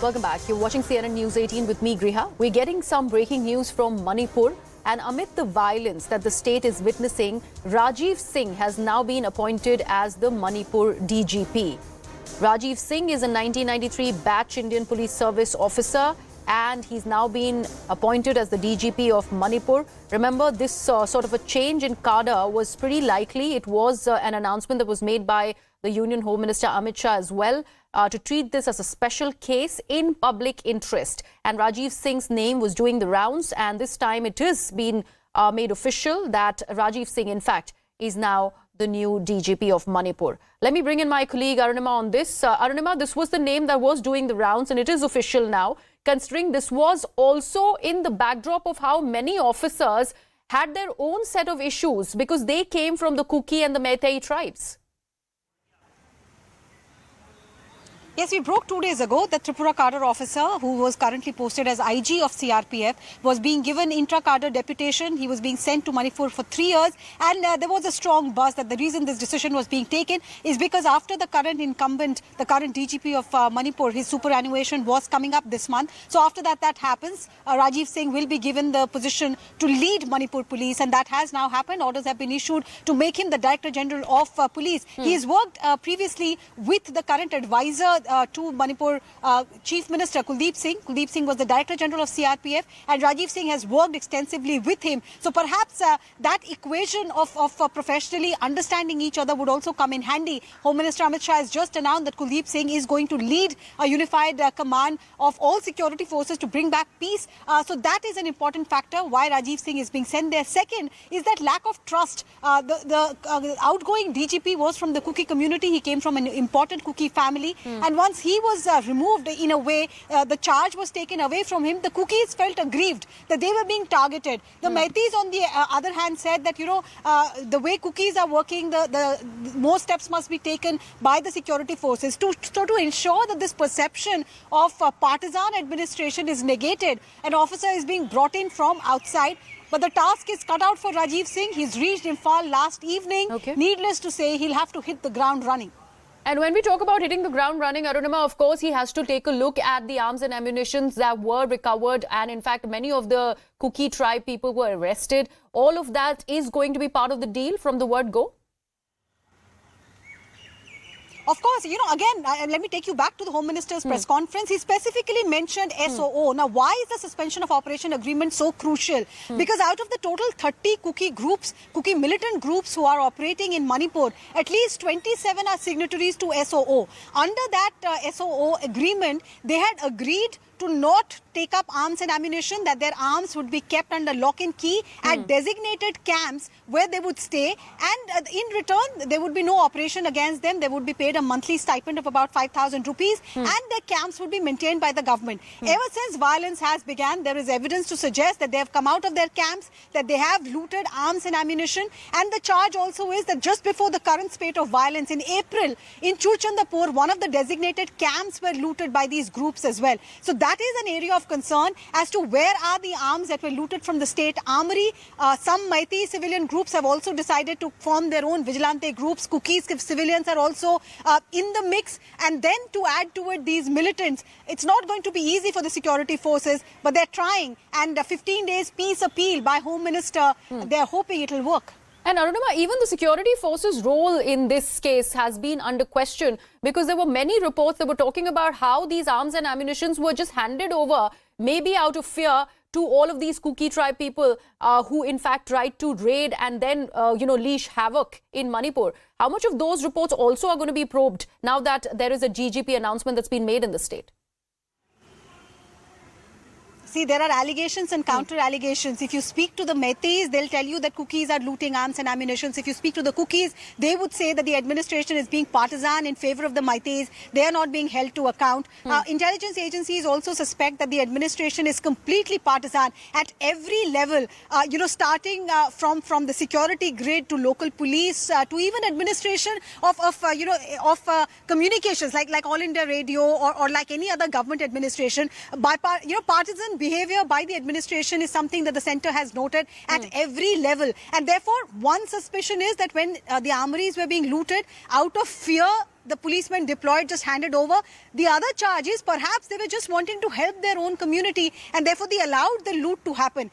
Welcome back. You're watching CNN News 18 with me, Griha. We're getting some breaking news from Manipur. And amid the violence that the state is witnessing, Rajiv Singh has now been appointed as the Manipur DGP. Rajiv Singh is a 1993 batch Indian Police Service officer, and he's now been appointed as the DGP of Manipur. Remember, this sort of a change in cadre was pretty likely. It was an announcement that was made by the Union Home Minister Amit Shah as well, to treat this as a special case in public interest. And Rajiv Singh's name was doing the rounds, and this time it is being made official that Rajiv Singh, in fact, is now the new DGP of Manipur. Let me bring in my colleague Arunima on this. Arunima, this was the name that was doing the rounds, and it is official now, considering this was also in the backdrop of how many officers had their own set of issues because they came from the Kuki and the Meitei tribes. Yes, we broke 2 days ago that Tripura cadre officer, who was currently posted as IG of CRPF, was being given intra-cadre deputation. He was being sent to Manipur for 3 years, and there was a strong buzz that the reason this decision was being taken is because after the current incumbent, the current DGP of Manipur, his superannuation was coming up this month. So after that happens, Rajiv Singh will be given the position to lead Manipur Police, and that has now happened. Orders have been issued to make him the Director General of Police. He has worked previously with the current advisor to Manipur Chief Minister Kuldeep Singh. Kuldeep Singh was the Director General of CRPF, and Rajiv Singh has worked extensively with him. So perhaps that equation of professionally understanding each other would also come in handy. Home Minister Amit Shah has just announced that Kuldeep Singh is going to lead a unified command of all security forces to bring back peace. So that is an important factor why Rajiv Singh is being sent there. Second is that lack of trust. The outgoing DGP was from the Kuki community. He came from an important Kuki family. And once he was removed, in a way, the charge was taken away from him. The Kukis felt aggrieved that they were being targeted. The Meiteis, on the other hand, said that, the way Kukis are working, the more steps must be taken by the security forces to ensure that this perception of partisan administration is negated. An officer is being brought in from outside. But the task is cut out for Rajiv Singh. He's reached Imphal last evening. Okay. Needless to say, he'll have to hit the ground running. And when we talk about hitting the ground running, Arunima, of course, he has to take a look at the arms and ammunitions that were recovered. And in fact, many of the Kuki tribe people were arrested. All of that is going to be part of the deal from the word go? Of course, again, let me take you back to the Home Minister's press conference. He specifically mentioned SOO. Now, why is the suspension of operation agreement so crucial? Because out of the total 30 Kuki groups, Kuki militant groups who are operating in Manipur, at least 27 are signatories to SOO. Under that SOO agreement, they had agreed to not take up arms and ammunition, that their arms would be kept under lock and key at designated camps where they would stay, and in return there would be no operation against them. They would be paid a monthly stipend of about 5,000 rupees and their camps would be maintained by the government. Ever since violence has begun, there is evidence to suggest that they have come out of their camps, that they have looted arms and ammunition, and the charge also is that just before the current spate of violence in April in Churchandapur, one of the designated camps were looted by these groups as well. So that is an area of concern as to where are the arms that were looted from the state armory. Some Meitei civilian groups have also decided to form their own vigilante groups. Kukis civilians are also in the mix. And then to add to it these militants, it's not going to be easy for the security forces, but they're trying. And 15 days peace appeal by Home Minister, they're hoping it will work. And Arunima, even the security forces' role in this case has been under question because there were many reports that were talking about how these arms and ammunitions were just handed over, maybe out of fear, to all of these Kuki tribe people who in fact tried to raid and then, leash havoc in Manipur. How much of those reports also are going to be probed now that there is a DGP announcement that's been made in the state? See, there are allegations and counter-allegations. If you speak to the Meiteis, they'll tell you that Kukis are looting arms and ammunition. If you speak to the Kukis, they would say that the administration is being partisan in favor of the Meiteis. They are not being held to account. Intelligence agencies also suspect that the administration is completely partisan at every level, starting from the security grid to local police to even administration of communications like All India Radio or like any other government administration. Partisan behavior by the administration is something that the centre has noted at every level. And therefore, one suspicion is that when the armories were being looted, out of fear, the policemen deployed just handed over. The other charge is perhaps they were just wanting to help their own community and therefore they allowed the loot to happen.